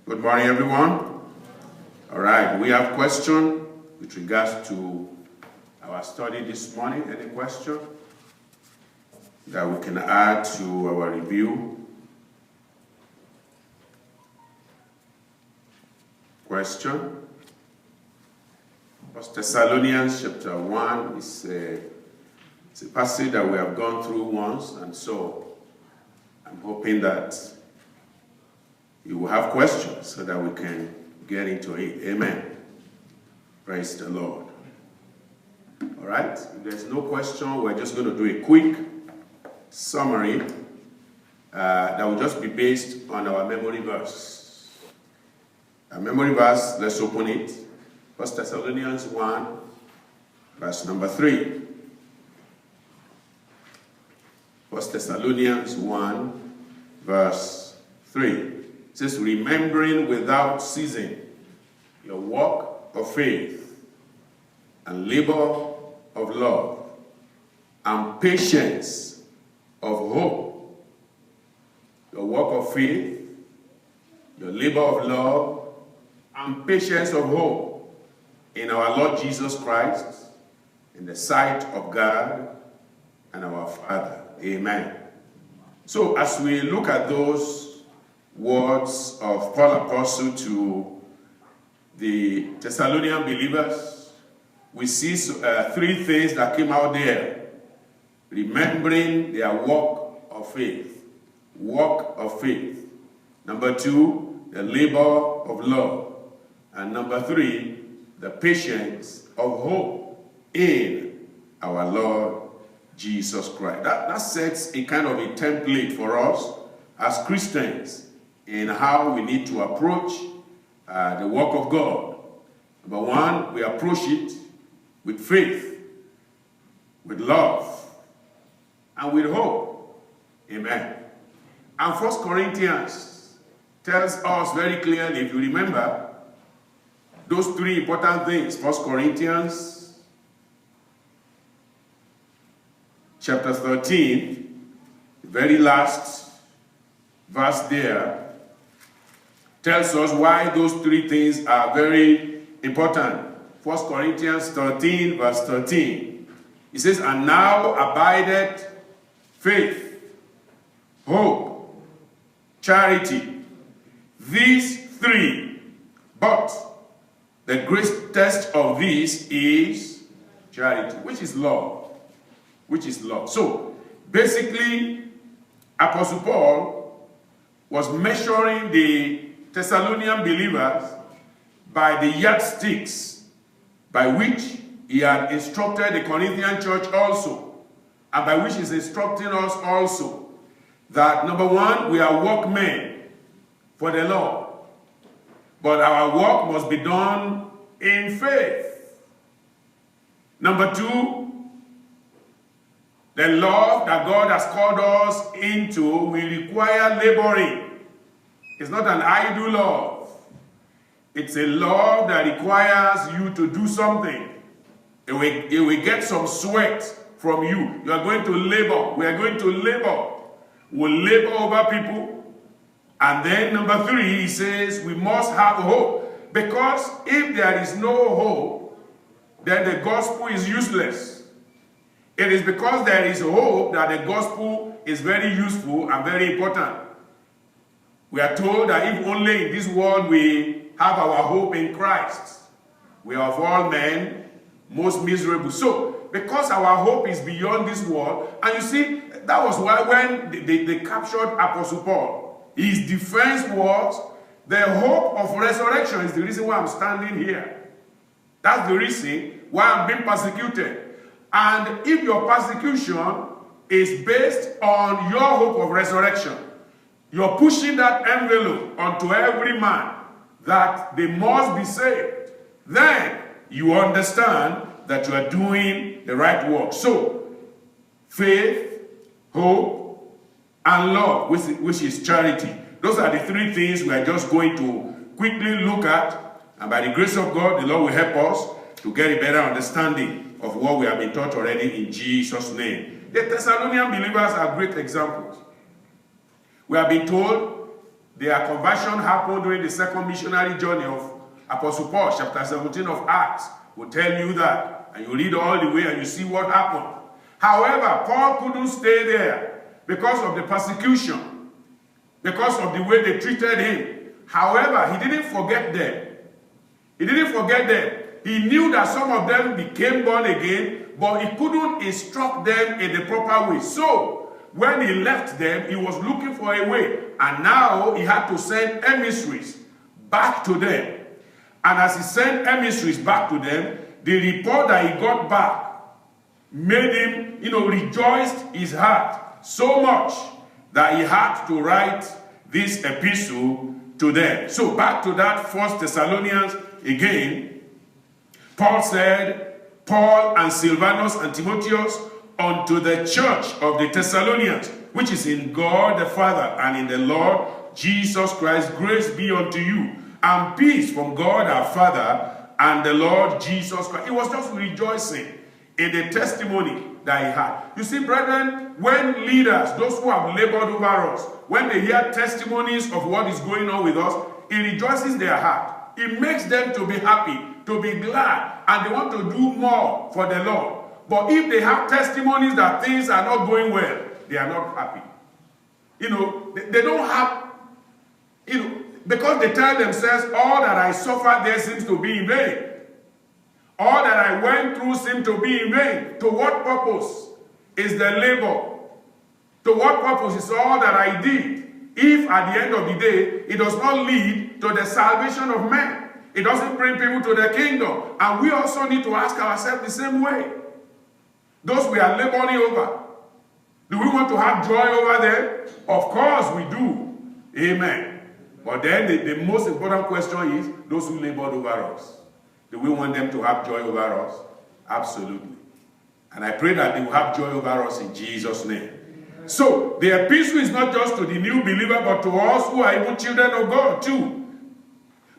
Good morning, everyone. All right, we have questions with regards to our study this morning. Any question that we can add to our review? Question? 1 Thessalonians chapter 1 is it's a passage that we have gone through once, and so I'm hoping that you will have questions so that we can get into it. Amen. Praise the Lord. All right, if there's no question, we're just going to do a quick summary that will just be based on our memory verse. Our memory verse, let's open it. 1 Thessalonians 1, verse number 3. 1 Thessalonians 1, verse 3. It says, remembering without ceasing your work of faith and labor of love and patience of hope. Your work of faith, your labor of love, and patience of hope in our Lord Jesus Christ, in the sight of God and our Father. Amen. So as we look at those words of Paul Apostle to the Thessalonian believers, we see three things that came out there. Remembering their work of faith. Work of faith. Number 2, the labor of love. And number 3, the patience of hope in our Lord Jesus Christ. That sets a kind of a template for us as Christians in how we need to approach the work of God. Number 1, we approach it with faith, with love, and with hope. Amen. And 1 Corinthians tells us very clearly, if you remember, those 3 important things. 1 Corinthians chapter 13, the very last verse there, tells us why those 3 things are very important. 1 Corinthians 13, verse 13. It says, and now abideth faith, hope, charity, these 3, but the greatest of these is charity, which is love. Which is love. So, basically, Apostle Paul was measuring the Thessalonian believers by the yardsticks by which he had instructed the Corinthian church also, and by which he's instructing us also, that number 1, we are workmen for the Lord. But our work must be done in faith. Number 2, the love that God has called us into will require laboring. It's not an idle love. It's a love that requires you to do something. It will get some sweat from you. You are going to labor. We are going to labor. We'll labor over people. And then number 3, he says we must have hope. Because if there is no hope, then the gospel is useless. It is because there is hope that the gospel is very useful and very important. We are told that if only in this world we have our hope in Christ, we are of all men most miserable. So, because our hope is beyond this world, and you see, that was why when they captured Apostle Paul, his defense was the hope of resurrection is the reason why I'm standing here. That's the reason why I'm being persecuted. And if your persecution is based on your hope of resurrection, you're pushing that envelope onto every man that they must be saved, then you understand that you are doing the right work. So, faith, hope, and love, which is charity. Those are the 3 things we are just going to quickly look at. And by the grace of God, the Lord will help us to get a better understanding of what we have been taught already in Jesus' name. The Thessalonian believers are great examples. We have been told Their conversion happened during the second missionary journey of Apostle Paul. Chapter 17 of Acts will tell you that. And you read all the way and you see what happened. However, Paul couldn't stay there because of the persecution, because of the way they treated him. However, he didn't forget them. He didn't forget them. He knew that some of them became born again, but he couldn't instruct them in the proper way. So, when he left them, he was looking for a way. And now he had to send emissaries back to them. And as he sent emissaries back to them, the report that he got back made him, rejoiced his heart so much that he had to write this epistle to them. So back to that 1 Thessalonians again, Paul said, Paul and Silvanus and Timotheus unto the church of the Thessalonians, which is in God the Father and in the Lord Jesus Christ, grace be unto you, and peace from God our Father and the Lord Jesus Christ. He was just rejoicing in the testimony that he had. You see, brethren, when leaders, those who have labored over us, when they hear testimonies of what is going on with us, it rejoices their heart. It makes them to be happy, to be glad, and they want to do more for the Lord. But if they have testimonies that things are not going well, they are not happy. They don't have, because they tell themselves, all that I suffered there seems to be in vain. All that I went through seemed to be in vain. To what purpose is the labor? To what purpose is all that I did? If at the end of the day, it does not lead to the salvation of men. It doesn't bring people to the kingdom. And we also need to ask ourselves the same way. Those we are laboring over, do we want to have joy over them? Of course we do. Amen. But then the most important question is, those who labored over us, do we want them to have joy over us? Absolutely. And I pray that they will have joy over us in Jesus' name. So, the epistle is not just to the new believer, but to us who are even children of God too.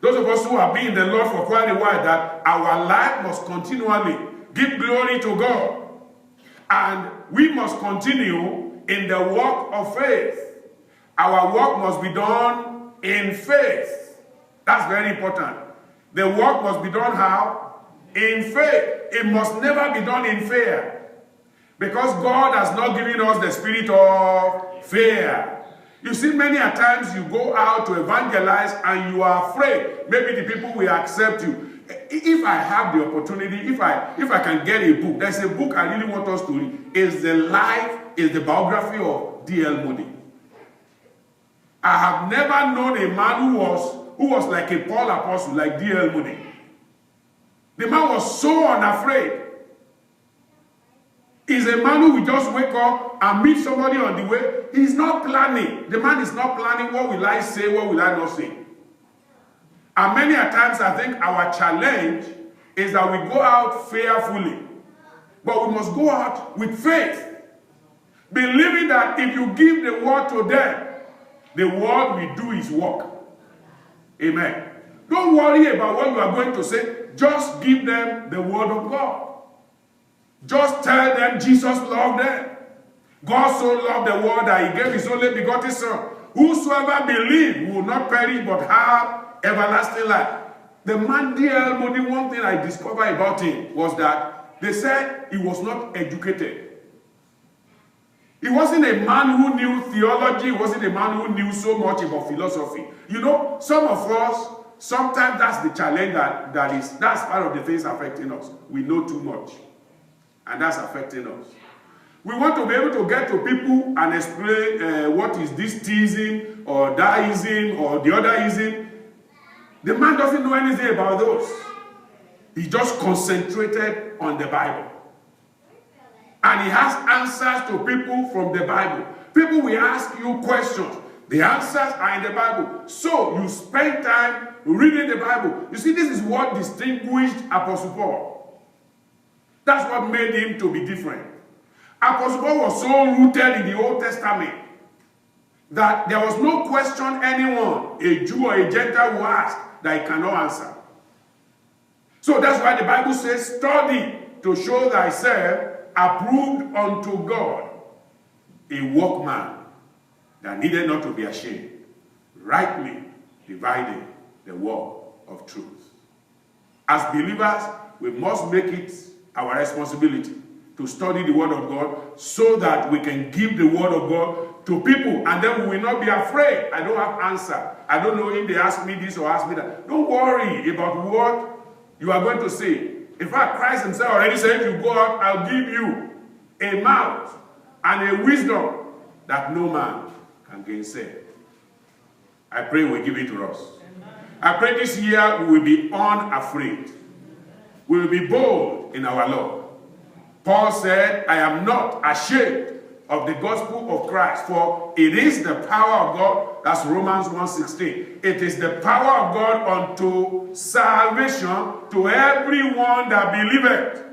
Those of us who have been in the Lord for quite a while, that our life must continually give glory to God. And we must continue in the work of faith. Our work must be done in faith. That's very important. The work must be done how? In faith. It must never be done in fear. Because God has not given us the spirit of fear. You see, many a times you go out to evangelize and you are afraid. Maybe the people will accept you. If I have the opportunity, if I can get a book, there's a book I really want us to read. Is the biography of D.L. Moody. I have never known a man who was like a Paul Apostle, like D.L. Moody. The man was so unafraid. He's a man who will just wake up and meet somebody on the way. He's not planning. The man is not planning, what will I say, what will I not say. And many a times I think our challenge is that we go out fearfully. But we must go out with faith. Believing that if you give the word to them, the word will do its work. Amen. Don't worry about what you are going to say. Just give them the word of God. Just tell them Jesus loved them. God so loved the world that he gave his only begotten Son. Whosoever believes will not perish but have everlasting life. The man D.L. Moody, one thing I discovered about him was that they said he was not educated. He wasn't a man who knew theology. He wasn't a man who knew so much about philosophy. Some of us, sometimes that's the challenge that's part of the things affecting us. We know too much. And that's affecting us. We want to be able to get to people and explain what is this theism or Daism or the other ism. The man doesn't know anything about those. He just concentrated on the Bible. And he has answers to people from the Bible. People will ask you questions. The answers are in the Bible. So you spend time reading the Bible. You see, this is what distinguished Apostle Paul. That's what made him to be different. Apostle Paul was so rooted in the Old Testament that there was no question anyone, a Jew or a Gentile, who asked that he cannot answer. So that's why the Bible says, study to show thyself approved unto God, a workman that needed not to be ashamed, rightly dividing the word of truth. As believers, we must make it our responsibility to study the word of God so that we can give the word of God to people, and then we will not be afraid. I don't have answer. I don't know if they ask me this or ask me that. Don't worry about what you are going to say. In fact, Christ himself already said, if you go out, I'll give you a mouth and a wisdom that no man can gainsay. I pray we give it to us. I pray this year we will be unafraid. We will be bold in our Lord. Paul said, I am not ashamed of the gospel of Christ, for it is the power of God. That's Romans 1:16. It is the power of God unto salvation to everyone that believeth.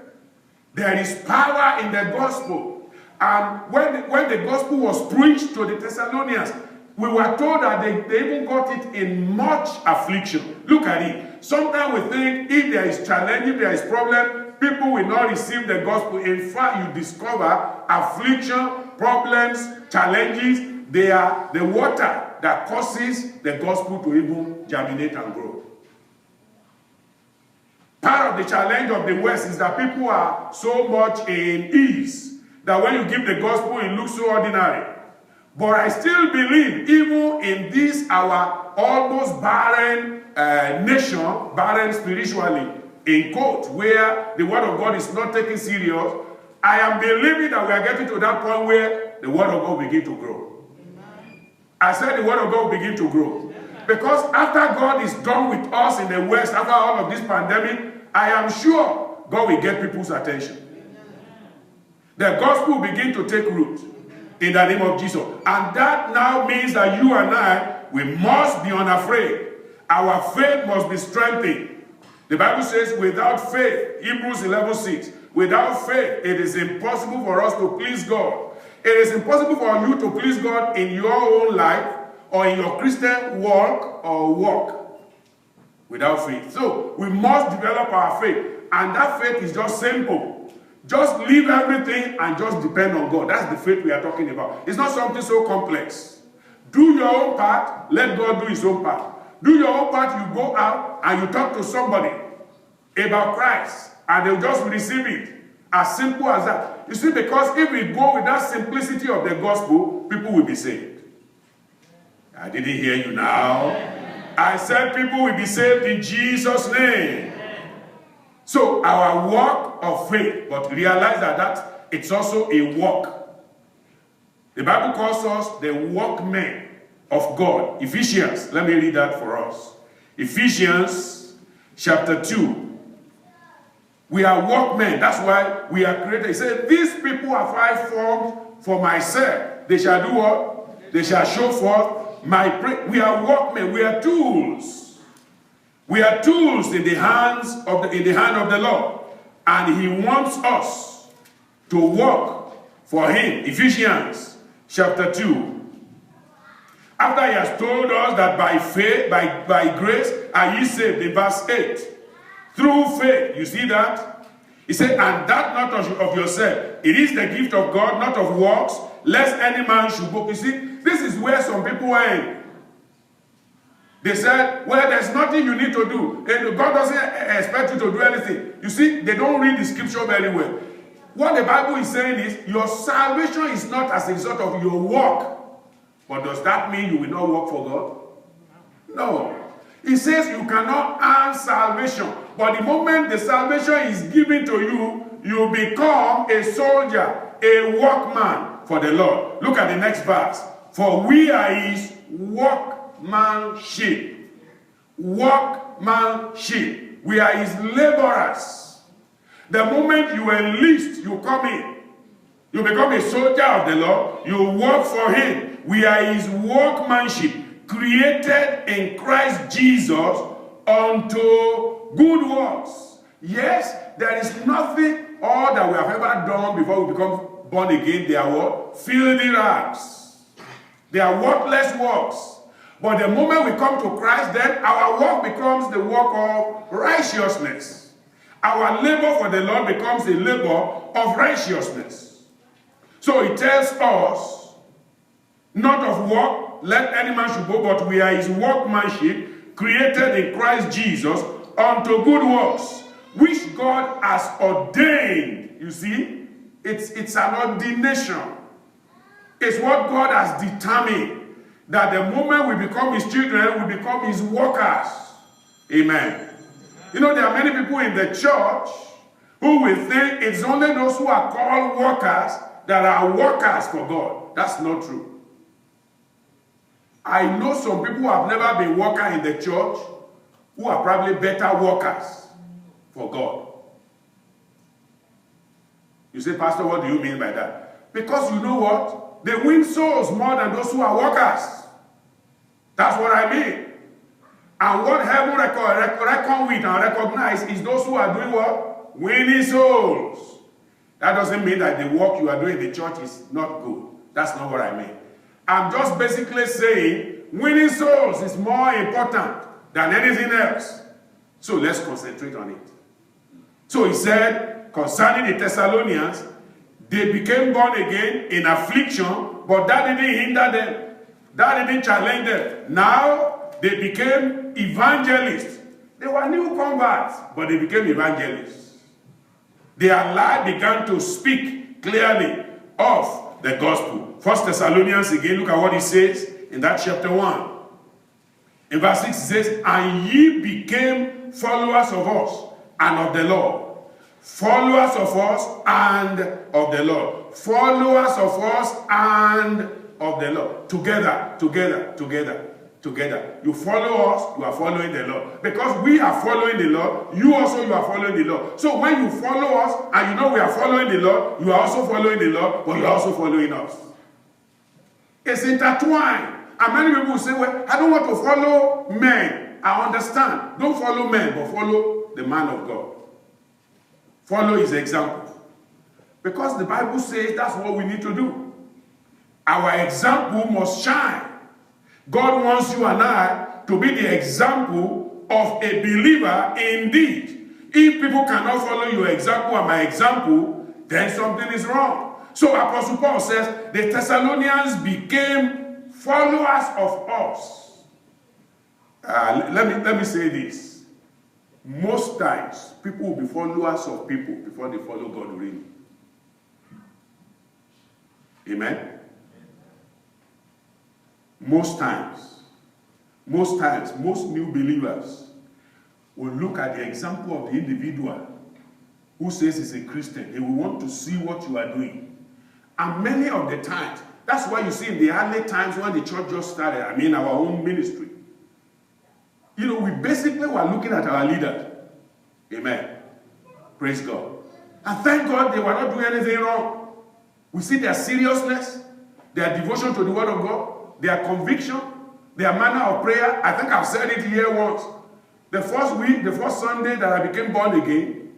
There is power in the gospel. And when the gospel was preached to the Thessalonians, we were told that they even got it in much affliction. Look at it. Sometimes we think if there is challenge, if there is problem, people will not receive the gospel. In fact, you discover affliction, problems, challenges, they are the water that causes the gospel to even germinate and grow. Part of the challenge of the West is that people are so much in ease that when you give the gospel, it looks so ordinary. But I still believe, even in this our almost barren nation, barren spiritually, in quote, where the word of God is not taken serious, I am believing that we are getting to that point where the word of God will begin to grow. I said the word of God will begin to grow. Because after God is done with us in the West, after all of this pandemic, I am sure God will get people's attention. The gospel will begin to take root in the name of Jesus. And that now means that you and I, we must be unafraid. Our faith must be strengthened. The Bible says, without faith, Hebrews 11:6, without faith, it is impossible for us to please God. It is impossible for you to please God in your own life or in your Christian walk or walk without faith. So, we must develop our faith. And that faith is just simple. Just leave everything and just depend on God. That's the faith we are talking about. It's not something so complex. Do your own part, let God do his own part. Do your own part, you go out and you talk to somebody about Christ and they'll just receive it. As simple as that. You see, because if we go with that simplicity of the gospel, people will be saved. I didn't hear you now. I said people will be saved in Jesus' name. So our walk of faith, but realize that it's also a walk. The Bible calls us the workmen of God. Ephesians, let me read that for us. Ephesians chapter 2. We are workmen. That's why we are created. He said, these people have I formed for myself. They shall do what? They shall show forth my praise. We are workmen. We are tools. We are tools in the hand of the Lord. And he wants us to work for him. Ephesians chapter 2. After he has told us that by faith, by grace, are ye saved, in verse 8. Through faith, you see that? He said, and that not of yourself. It is the gift of God, not of works, lest any man should boast. You see, this is where some people end. They said, well, there's nothing you need to do. And God doesn't expect you to do anything. You see, they don't read the scripture very well. What the Bible is saying is, your salvation is not as a result of your work. But does that mean you will not work for God? No. He says you cannot earn salvation. But the moment the salvation is given to you, you become a soldier, a workman for the Lord. Look at the next verse. For we are his workmanship. Workmanship. We are his laborers. The moment you enlist, you come in. You become a soldier of the Lord. You work for him. We are his workmanship, created in Christ Jesus unto good works. Yes, there is nothing all that we have ever done before we become born again. They are what? Filthy rags. They are worthless works. But the moment we come to Christ, then our work becomes the work of righteousness. Our labor for the Lord becomes a labor of righteousness. So it tells us not of work, let any man should go, but we are his workmanship, created in Christ Jesus, unto good works, which God has ordained. You see, it's an ordination. It's what God has determined, that the moment we become his children, we become his workers. Amen. You know, there are many people in the church who will think it's only those who are called workers that are workers for God. That's not true. I know some people who have never been workers in the church who are probably better workers for God. You say, Pastor, what do you mean by that? Because you know what? They win souls more than those who are workers. That's what I mean. And what heaven reckon with and recognize is those who are doing what? Winning souls. That doesn't mean that the work you are doing in the church is not good. That's not what I mean. I'm just basically saying winning souls is more important than anything else. So let's concentrate on it. So he said, concerning the Thessalonians, they became born again in affliction, but that didn't hinder them. That didn't challenge them. Now, they became evangelists. They were new converts, but they became evangelists. Their life began to speak clearly of the gospel. 1 Thessalonians again, look at what he says in that chapter 1. In verse 6 it says, and ye became followers of us and of the Lord. Followers of us and of the Lord. Followers of us and of the Lord. Together. You follow us, you are following the Lord. Because we are following the Lord, you are following the Lord. So when you follow us, and you know we are following the Lord, you are also following the Lord, but you are also following us. It's intertwined. And many people say, well, I don't want to follow men. I understand. Don't follow men, but follow the man of God. Follow his example. Because the Bible says that's what we need to do. Our example must shine. God wants you and I to be the example of a believer indeed. If people cannot follow your example and my example, then something is wrong. So Apostle Paul says, the Thessalonians became followers of us. Let me say this. Most times, people will be followers of people before they follow God really. Amen? Most times, most new believers will look at the example of the individual who says he's a Christian. They will want to see what you are doing. And many of the times, that's why you see in the early times when the church just started, our own ministry, we basically were looking at our leaders. Amen. Praise God. And thank God they were not doing anything wrong. We see their seriousness, their devotion to the word of God, their conviction, their manner of prayer. I think I've said it here once. The first Sunday that I became born again,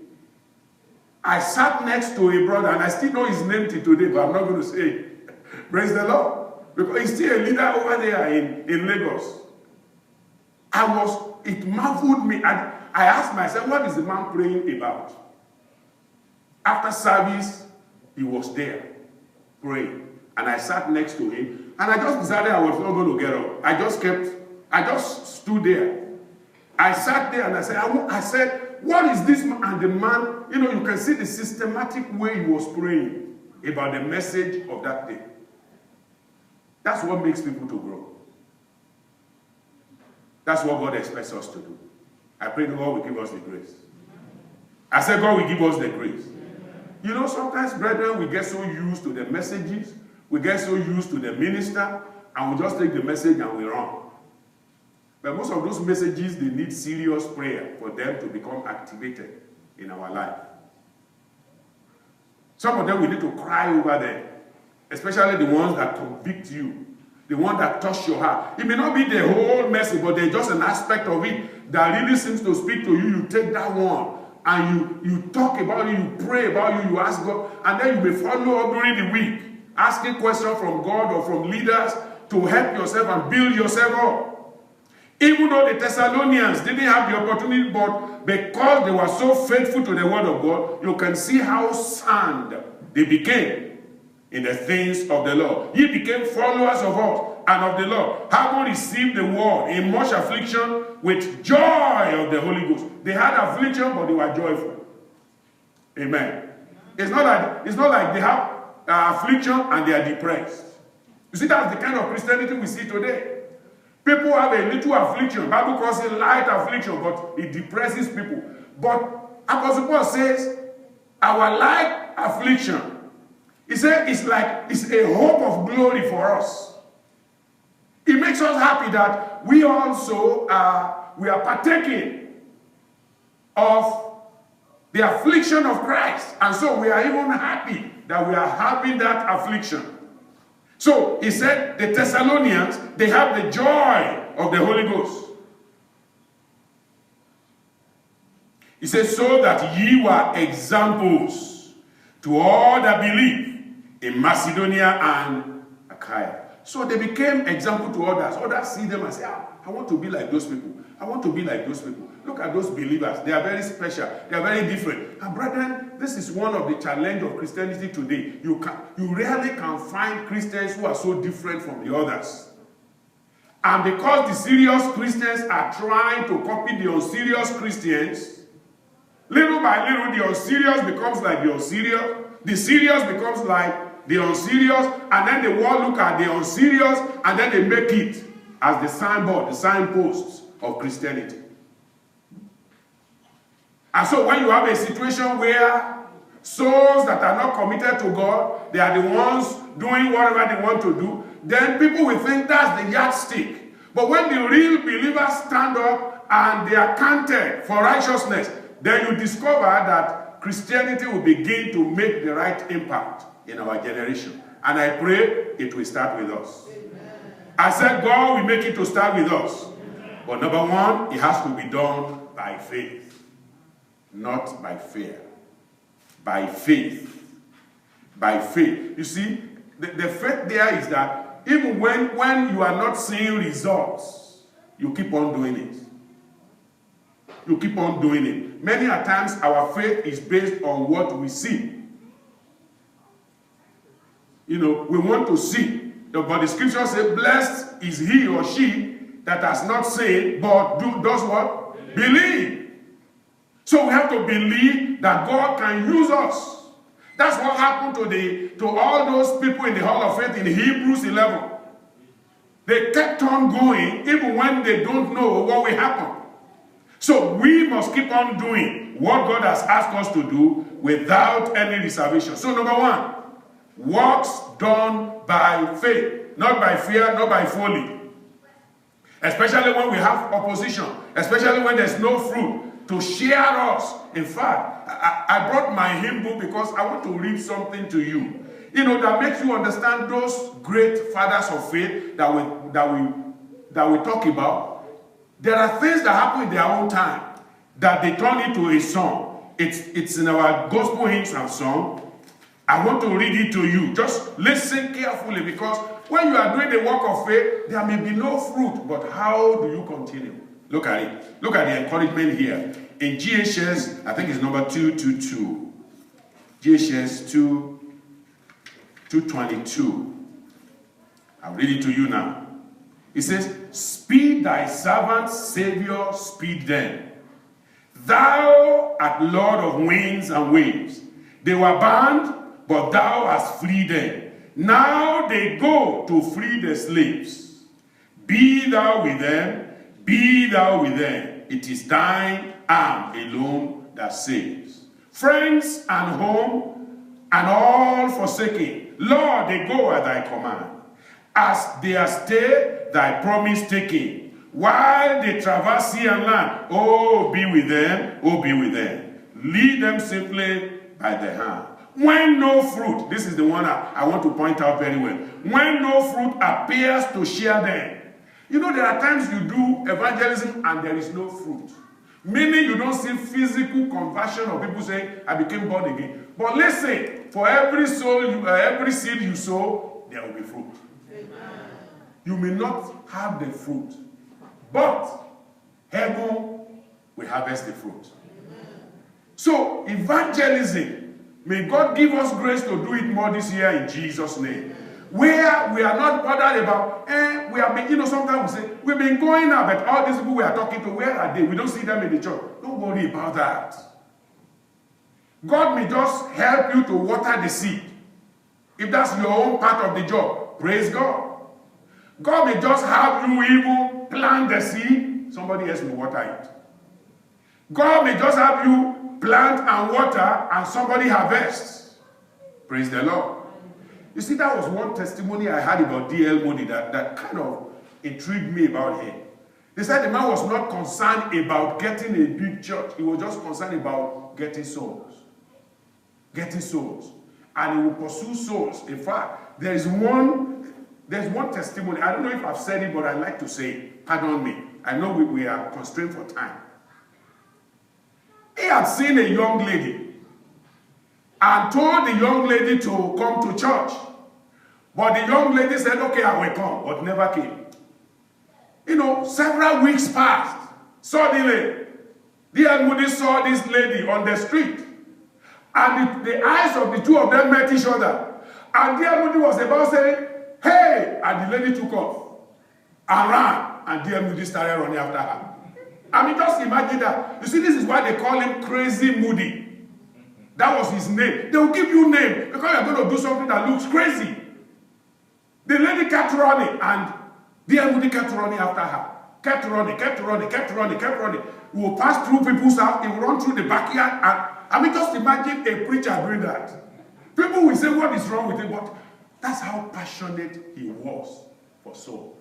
I sat next to a brother, and I still know his name till today, but I'm not going to say it. Praise the Lord. Because he's still a leader over there in Lagos. It marveled me. And I asked myself, what is the man praying about? After service, he was there praying. And I sat next to him. And I just decided I was not going to get up. I just stood there. I sat there and I said, what is this man? And the man, you can see the systematic way he was praying about the message of that day. That's what makes people to grow. That's what God expects us to do. I pray God will give us the grace. I said God will give us the grace. Sometimes, brethren, we get so used to the messages, we get so used to the minister, and we just take the message and we run. But most of those messages, they need serious prayer for them to become activated in our life. Some of them we need to cry over them, especially the ones that convict you, the one that touch your heart. It may not be the whole message, but there's just an aspect of it that really seems to speak to you. You take that one and you talk about it, you pray about it, you ask God, and then you may follow up during the week, asking questions from God or from leaders to help yourself and build yourself up. Even though the Thessalonians didn't have the opportunity, but because they were so faithful to the word of God, you can see how sound they became in the things of the Lord. Ye became followers of us and of the Lord, having received the word in much affliction with joy of the Holy Ghost. They had affliction, but they were joyful. Amen. It's not like they have affliction and they are depressed. You see, that's the kind of Christianity we see today. People have a little affliction. The Bible calls it light affliction, but it depresses people. But Apostle Paul says, our light affliction, he said, it's a hope of glory for us. It makes us happy that we also we are partaking of the affliction of Christ. And so we are even happy that we are having that affliction. So he said the Thessalonians, they have the joy of the Holy Ghost. He says, so that ye were examples to all that believe in Macedonia and Achaia. So they became example to others. Others see them and say, I want to be like those people. I want to be like those people. Look at those believers. They are very special. They are very different. And brethren, this is one of the challenges of Christianity today. You rarely can find Christians who are so different from the others. And because the serious Christians are trying to copy the unserious Christians, little by little, the unserious becomes like the unserious. The serious becomes like the unserious. And then the world look at the unserious and then they make it as the signboard, the signposts of Christianity. And so when you have a situation where souls that are not committed to God, they are the ones doing whatever they want to do, then people will think that's the yardstick. But when the real believers stand up and they are counted for righteousness, then you discover that Christianity will begin to make the right impact in our generation. And I pray it will start with us. Amen. I said God will make it to start with us. Amen. But number one, it has to be done by faith. Not by fear. By faith. By faith. You see, the faith there is that even when you are not seeing results, you keep on doing it. You keep on doing it. Many a times our faith is based on what we see. You know, we want to see. But the scripture says, blessed is he or she that has not seen, but does what? Believe. So we have to believe that God can use us. That's what happened to all those people in the Hall of Faith in Hebrews 11. They kept on going even when they don't know what will happen. So we must keep on doing what God has asked us to do without any reservation. So number one, works done by faith, not by fear, not by folly. Especially when we have opposition, especially when there's no fruit to share us. In fact, I brought my hymn book because I want to read something to you. You know, that makes you understand those great fathers of faith that we talk about. There are things that happen in their own time that they turn into a song. It's in our gospel hymns and song. I want to read it to you. Just listen carefully, because when you are doing the work of faith, there may be no fruit, but how do you continue? Look at it. Look at the encouragement here. In GHS, I think it's number 222. GHS 222. I'll read it to you now. It says, speed thy servants, Savior, speed them. Thou art Lord of winds and waves. They were bound, but thou hast freed them. Now they go to free the slaves. Be thou with them, be thou with them. It is thine arm alone that saves. Friends and home and all forsaking, Lord, they go at thy command. As they stay, thy promise taking. While they traverse sea and land, oh, be with them, oh, be with them. Lead them simply by the hand. When no fruit, this is the one I want to point out very well. When no fruit appears to share them. You know, there are times you do evangelism and there is no fruit. Meaning you don't see physical conversion of people saying, I became born again. But listen, for every soul, every seed you sow, there will be fruit. Amen. You may not have the fruit, but heaven will harvest the fruit. Amen. So evangelism, may God give us grace to do it more this year in Jesus' name. Where we are not bothered about, we have been, sometimes we say, we've been going out, but all these people we are talking to, where are they? We don't see them in the church. Don't worry about that. God may just help you to water the seed. If that's your own part of the job, praise God. God may just have you even plant the seed, somebody else will water it. God may just have you plant and water, and somebody harvests. Praise the Lord. You see, that was one testimony I had about D.L. Moody that kind of intrigued me about him. They said the man was not concerned about getting a big church. He was just concerned about getting souls. Getting souls. And he will pursue souls. In fact, there's one testimony. I don't know if I've said it, but I'd like to say it. Pardon me. I know we are constrained for time. He had seen a young lady and told the young lady to come to church. But the young lady said, okay, I will come, but never came. Several weeks passed. Suddenly, D.L. Moody saw this lady on the street. And the eyes of the two of them met each other. And D.L. Moody was about saying, hey! And the lady took off and ran. And D.L. Moody started running after her. I mean, just imagine that. You see, this is why they call him Crazy Moody. That was his name. They will give you a name because you're going to do something that looks crazy. The lady kept running, and D.L. Moody kept running after her. Kept running. He will pass through people's house, he will run through the backyard, and I mean, just imagine a preacher doing that. People will say, what is wrong with him? But that's how passionate he was for souls.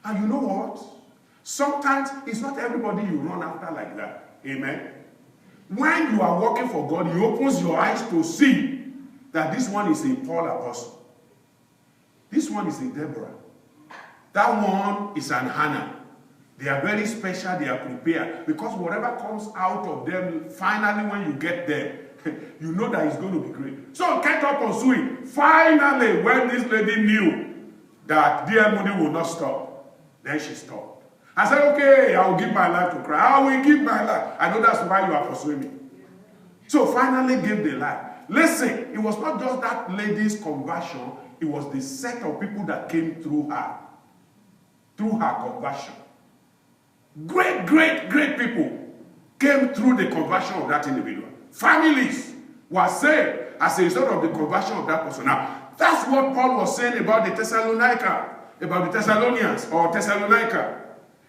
And you know what? Sometimes it's not everybody you run after like that. Amen? When you are working for God, He opens your eyes to see that this one is a Paul apostle. This one is a Deborah. That one is an Hannah. They are very special, they are prepared. Because whatever comes out of them, finally when you get there, you know that it's going to be great. So kept up pursuing. Finally, when this lady knew that D.L. Moody would not stop, then she stopped. I said, okay, I will give my life to Christ. I will give my life. I know that's why you are pursuing me. So finally gave the life. Listen, it was not just that lady's conversion, it was the set of people that came through her conversion. Great people came through the conversion of that individual. Families were saved as a result of the conversion of that person. Now, that's what Paul was saying about the Thessalonians or Thessalonica.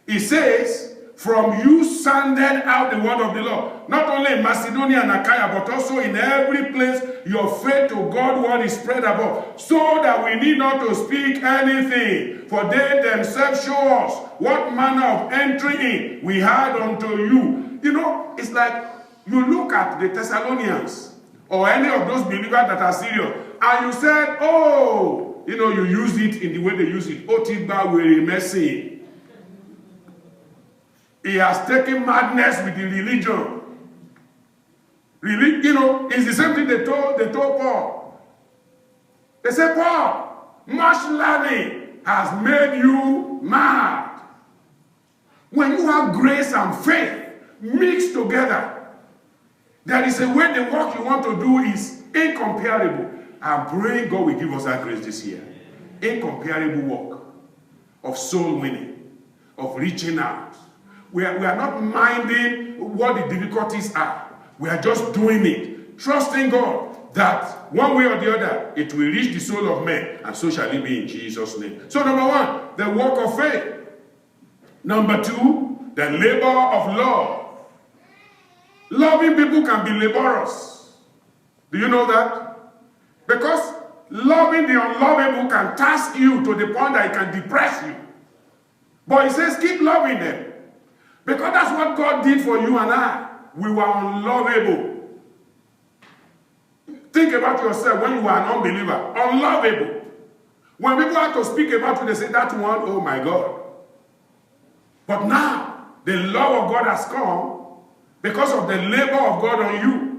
He says, from you sounded out the word of the Lord. Not only in Macedonia and Achaia, but also in every place your faith to God word is spread abroad, so that we need not to speak anything, for they themselves show us what manner of entry in we had unto you. It's like you look at the Thessalonians or any of those believers that are serious, and you said, you use it in the way they use it. Otigba were mercy. He has taken madness with the religion. It's the same thing they told Paul. They said, Paul, much learning has made you mad. When you have grace and faith mixed together, there is a way the work you want to do is incomparable. I'm praying God will give us that grace this year. Incomparable work of soul winning, of reaching out. We are not minding what the difficulties are. We are just doing it, trusting God that one way or the other, it will reach the soul of men, and so shall it be in Jesus' name. So number one, the work of faith. Number two, the labor of love. Loving people can be laborious. Do you know that? Because loving the unlovable can task you to the point that it can depress you. But he says, keep loving them. Because that's what God did for you and I. We were unlovable. Think about yourself when you were an unbeliever. Unlovable. When people have to speak about you, they say, that one, oh my God. But now, the love of God has come because of the labor of God on you.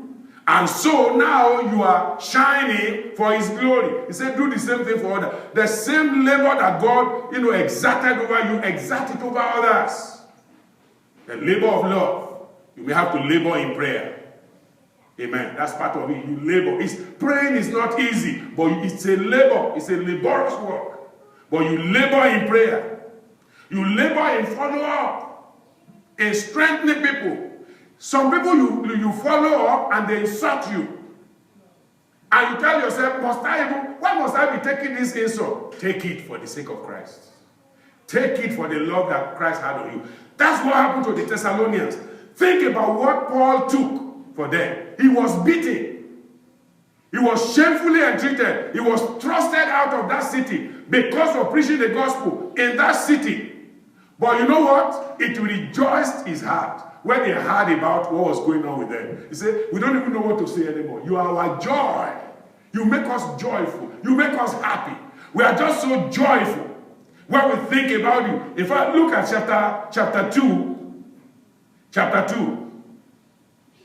And so now you are shining for His glory. He said, do the same thing for others. The same labor that God, exerted over you, exert it over others. The labor of love. You may have to labor in prayer. Amen. That's part of it. You labor. Praying is not easy, but it's a labor. It's a laborious work. But you labor in prayer. You labor in follow-up, in strengthening people. Some people you follow up and they insult you. And you tell yourself, why must I be taking this insult? Take it for the sake of Christ. Take it for the love that Christ had on you. That's what happened to the Thessalonians. Think about what Paul took for them. He was beaten. He was shamefully entreated. He was thrusted out of that city because of preaching the gospel in that city. But you know what? It rejoiced his heart when they heard about what was going on with them. He said, we don't even know what to say anymore. You are our joy. You make us joyful. You make us happy. We are just so joyful when we think about you. If I look at chapter 2,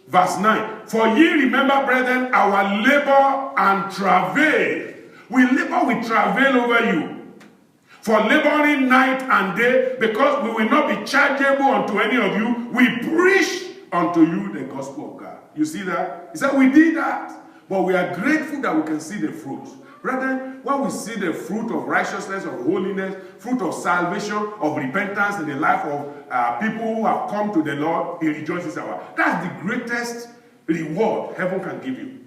verse 9. For ye remember, brethren, our labor and travail. We labor with travail over you. For laboring night and day, because we will not be chargeable unto any of you, we preach unto you the gospel of God. You see that? He said, we did that. But we are grateful that we can see the fruit. Brethren, when we see the fruit of righteousness, of holiness, fruit of salvation, of repentance in the life of people who have come to the Lord, He rejoices our. That's the greatest reward heaven can give you.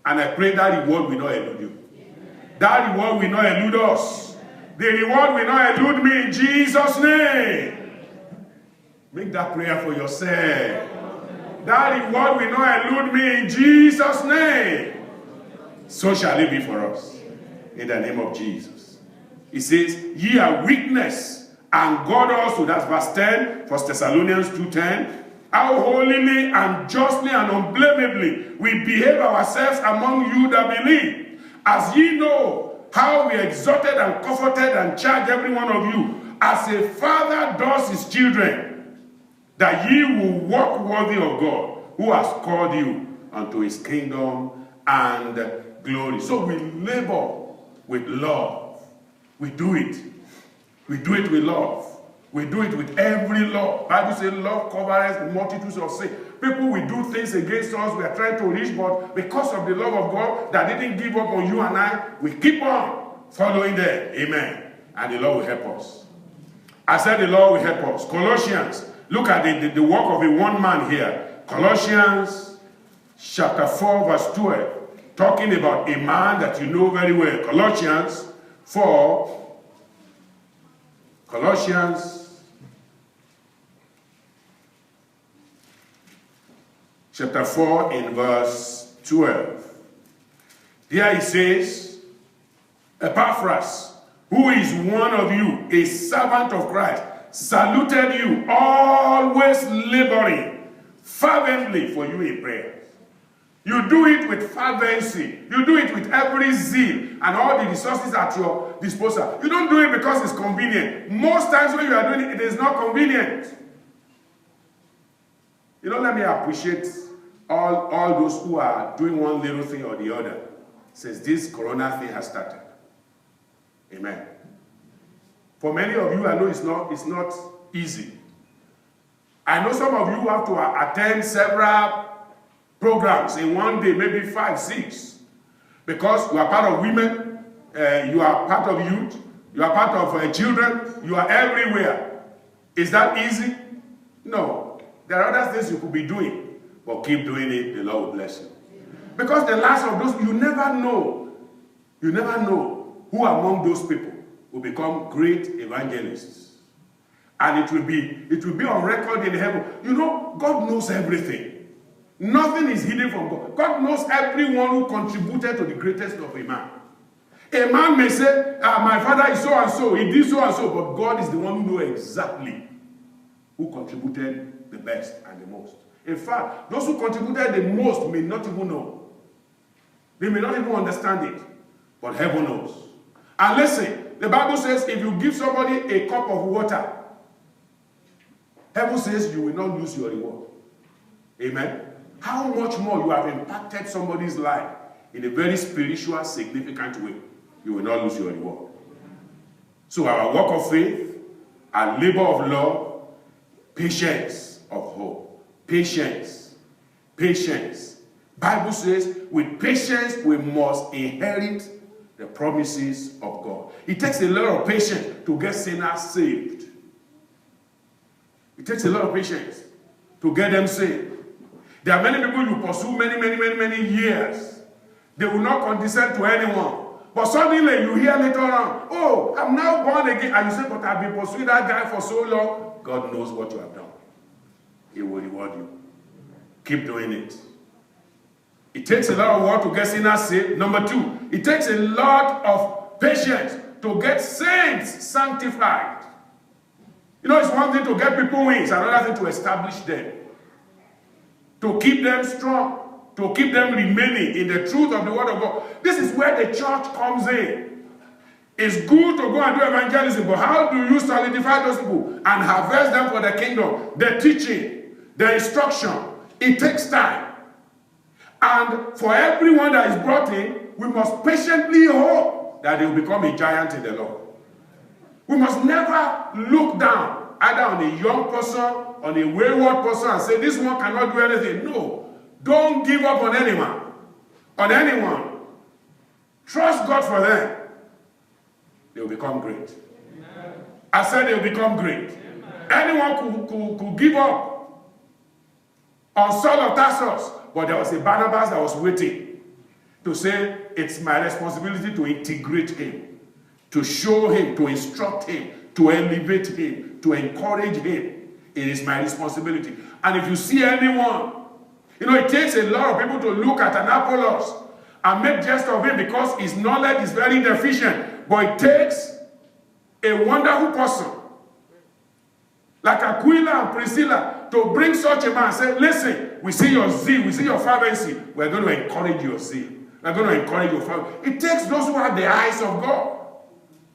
And I pray that reward will not elude you. That reward will not elude us. The reward will not elude me in Jesus' name. Make that prayer for yourself. That reward will not elude me in Jesus' name. So shall it be for us. In the name of Jesus. It says, ye are witness, and God also, that's verse 10, 1 Thessalonians 2:10, how holily and justly and unblameably we behave ourselves among you that believe, as ye know how we exhorted and comforted and charged every one of you, as a father does his children, that ye will walk worthy of God, who has called you unto his kingdom and glory. So we labor with love. We do it. We do it with love. We do it with every law. Bible says love covers the multitudes of sin. People will do things against us we are trying to reach, but because of the love of God that didn't give up on you and I, we keep on following them. Amen. And the Lord will help us. I said the Lord will help us. Colossians, look at the work of a one man here. Colossians chapter 4 verse 12. Talking about a man that you know very well. Colossians 4. Colossians chapter 4 in verse 12. There he says, Epaphras, who is one of you, a servant of Christ, saluted you, always laboring fervently for you in prayer. You do it with fervency. You do it with every zeal and all the resources at your disposal. You don't do it because it's convenient. Most times when you are doing it, it is not convenient. You know, let me appreciate all those who are doing one little thing or the other since this corona thing has started. Amen. For many of you, I know it's not easy. I know some of you have to attend several programs in one day, maybe 5, 6, because you are part of women, you are part of youth, you are part of children, you are everywhere. Is that easy? No. There are other things you could be doing, but keep doing it, the Lord will bless you. Because the last of those, you never know who among those people will become great evangelists. And it will be on record in heaven. You know, God knows everything. Nothing is hidden from God. God knows everyone who contributed to the greatest of a man. A man may say, my father is so and so, he did so and so, but God is the one who knows exactly who contributed the best and the most. In fact, those who contributed the most may not even know. They may not even understand it, but heaven knows. And listen, the Bible says if you give somebody a cup of water, heaven says you will not lose your reward. Amen. How much more you have impacted somebody's life in a very spiritual, significant way, you will not lose your reward. So our work of faith, our labor of love, patience of hope. Patience, patience, Bible says, with patience we must inherit the promises of God. It takes a lot of patience to get sinners saved. It takes a lot of patience to get them saved. There are many people you pursue many years. They will not condescend to anyone. But suddenly you hear later on, oh, I'm now born again. And you say, but I've been pursuing that guy for so long. God knows what you have done. He will reward you. Keep doing it. It takes a lot of work to get sinners saved. Number two, it takes a lot of patience to get saints sanctified. You know, it's one thing to get people wings, another thing to establish them. To keep them strong, to keep them remaining in the truth of the word of God. This is where the church comes in. It's good to go and do evangelism, but how do you solidify those people and harvest them for the kingdom? The teaching, the instruction, it takes time. And for everyone that is brought in, we must patiently hope that they will become a giant in the Lord. We must never look down either on a young person, on a wayward person, and say, this one cannot do anything. No. Don't give up on anyone. On anyone. Trust God for them. They will become great. Amen. I said they will become great. Amen. Anyone could give up on Saul of Tarsus, but there was a Barnabas that was waiting to say, it's my responsibility to integrate him, to show him, to instruct him, to elevate him, to encourage him. It is my responsibility. And if you see anyone, you know, it takes a lot of people to look at an Apollos and make jest of him because his knowledge is very deficient. But it takes a wonderful person like Aquila and Priscilla to bring such a man and say, listen, we see your zeal, we see your fervency. We're going to encourage your zeal. We're going to encourage your fervency. It takes those who have the eyes of God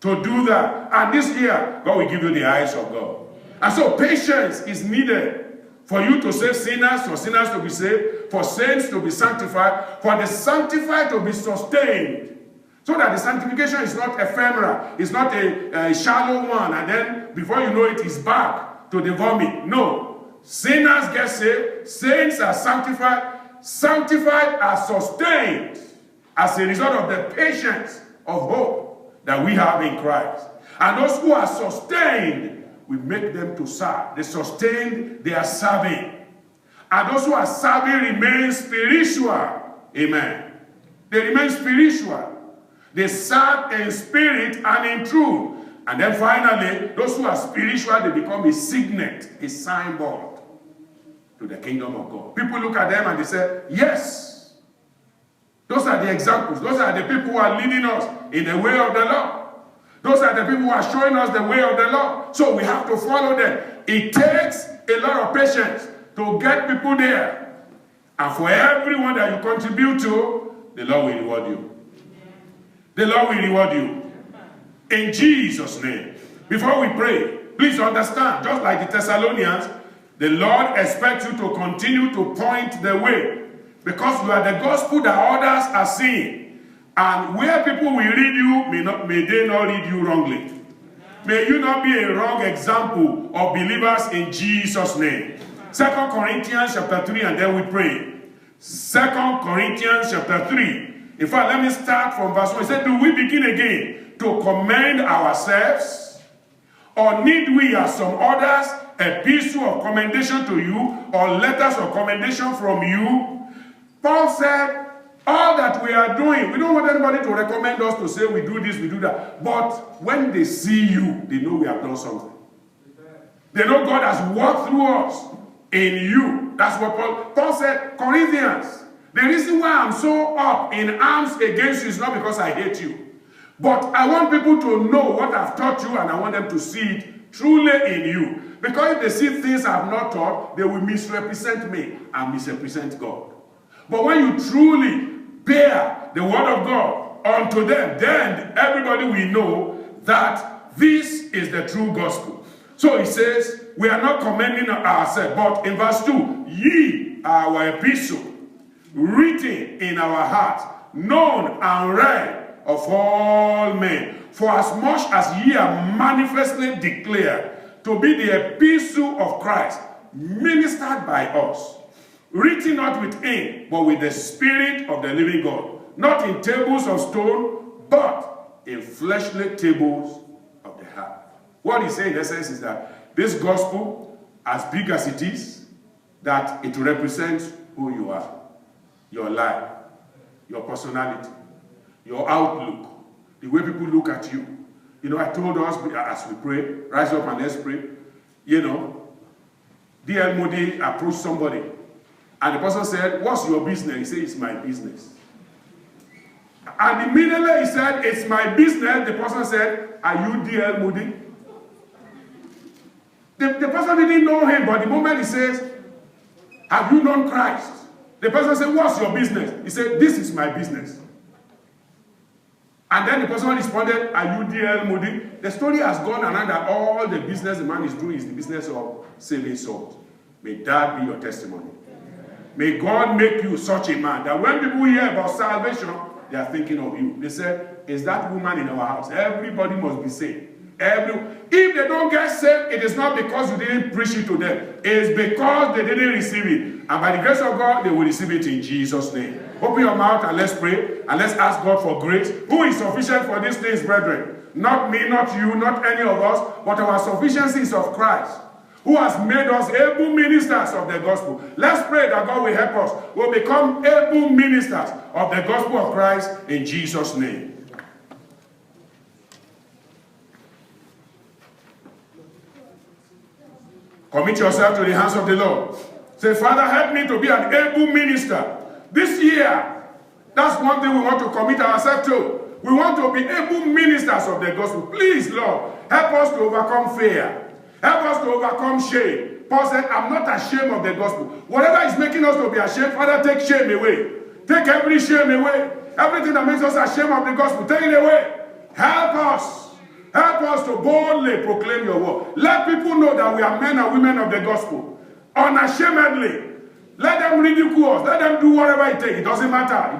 to do that. And this year, God will give you the eyes of God. And so patience is needed for you to save sinners, for sinners to be saved, for saints to be sanctified, for the sanctified to be sustained. So that the sanctification is not ephemeral, it's not a shallow one, and then before you know it, it's back to the vomit. No. Sinners get saved, saints are sanctified, sanctified are sustained as a result of the patience of hope that we have in Christ. And those who are sustained, we make them to serve. They sustained, they are serving. And those who are serving remain spiritual. Amen. They remain spiritual. They serve in spirit and in truth. And then finally, those who are spiritual, they become a signet, a signboard to the kingdom of God. People look at them and they say, yes, those are the examples. Those are the people who are leading us in the way of the Lord. Those are the people who are showing us the way of the Lord. So we have to follow them. It takes a lot of patience to get people there. And for everyone that you contribute to, the Lord will reward you. The Lord will reward you. In Jesus' name. Before we pray, please understand, just like the Thessalonians, the Lord expects you to continue to point the way. Because you are the gospel that others are seeing. And where people will read you, may they not read you wrongly. May you not be a wrong example of believers in Jesus' name. 2 Corinthians chapter 3, and then we pray. 2 Corinthians chapter 3. In fact, let me start from verse 1. It said, do we begin again to commend ourselves? Or need we, as some others, epistle of commendation to you, or letters of commendation from you? Paul said, all that we are doing, we don't want anybody to recommend us to say we do this, we do that. But when they see you, they know we have done something. They know God has worked through us in you. That's what Paul said, Corinthians, the reason why I'm so up in arms against you is not because I hate you. But I want people to know what I've taught you, and I want them to see it truly in you. Because if they see things I have not taught, they will misrepresent me and misrepresent God. But when you truly bear the word of God unto them, then everybody will know that this is the true gospel. So he says, we are not commending ourselves, but in verse 2, ye are our epistle, written in our hearts, known and read of all men. For as much as ye are manifestly declared to be the epistle of Christ, ministered by us, written not with ink, but with the Spirit of the living God, not in tables of stone, but in fleshly tables of the heart. What he's saying in essence is that this gospel, as big as it is, that it represents who you are, your life, your personality, your outlook, the way people look at you. You know, I told us as we pray, rise up and let's pray. You know, D.L. Moody approached somebody, and the person said, "What's your business?" He said, "It's my business." And immediately he said, "It's my business." The person said, "Are you D.L. Moody?" The person didn't know him, but the moment he says, "Have you known Christ?" The person said, "What's your business?" He said, "This is my business." And then the person responded, "Are you D.L. Moody?" The story has gone around that all the business the man is doing is the business of saving souls. May that be your testimony. May God make you such a man that when people hear about salvation, they are thinking of you. They say, "Is that woman in our house?" Everybody must be saved. If they don't get saved, it is not because you didn't preach it to them. It's because they didn't receive it. And by the grace of God, they will receive it in Jesus' name. Open your mouth and let's pray. And let's ask God for grace. Who is sufficient for these things, brethren? Not me, not you, not any of us, but our sufficiency is of Christ, who has made us able ministers of the gospel. Let's pray that God will help us. We'll become able ministers of the gospel of Christ in Jesus' name. Commit yourself to the hands of the Lord. Say, "Father, help me to be an able minister this year." That's one thing we want to commit ourselves to. We want to be able ministers of the gospel. Please, Lord, help us to overcome fear. Help us to overcome shame. Paul said, "I'm not ashamed of the gospel." Whatever is making us to be ashamed, Father, take shame away. Take every shame away. Everything that makes us ashamed of the gospel, take it away. Help us. Help us to boldly proclaim your word. Let people know that we are men and women of the gospel. Unashamedly. Let them ridicule us. Let them do whatever it takes. It doesn't matter.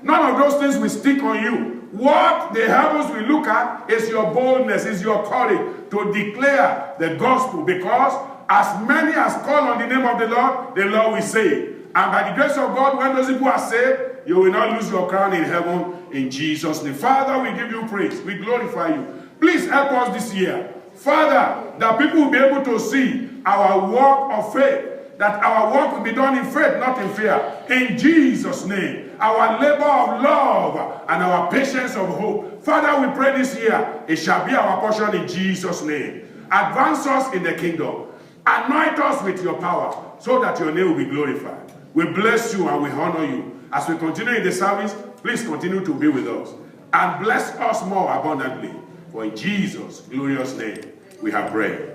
None of those things will stick on you. What the heavens will look at is your boldness, is your courage to declare the gospel. Because as many as call on the name of the Lord will save. And by the grace of God, when those people are saved, you will not lose your crown in heaven in Jesus' name. Father, we give you praise. We glorify you. Please help us this year. Father, that people will be able to see our walk of faith. That our work will be done in faith, not in fear. In Jesus' name. Our labor of love and our patience of hope. Father, we pray this year, it shall be our portion in Jesus' name. Advance us in the kingdom. Anoint us with your power so that your name will be glorified. We bless you and we honor you. As we continue in the service, please continue to be with us. And bless us more abundantly. For in Jesus' glorious name we have prayed.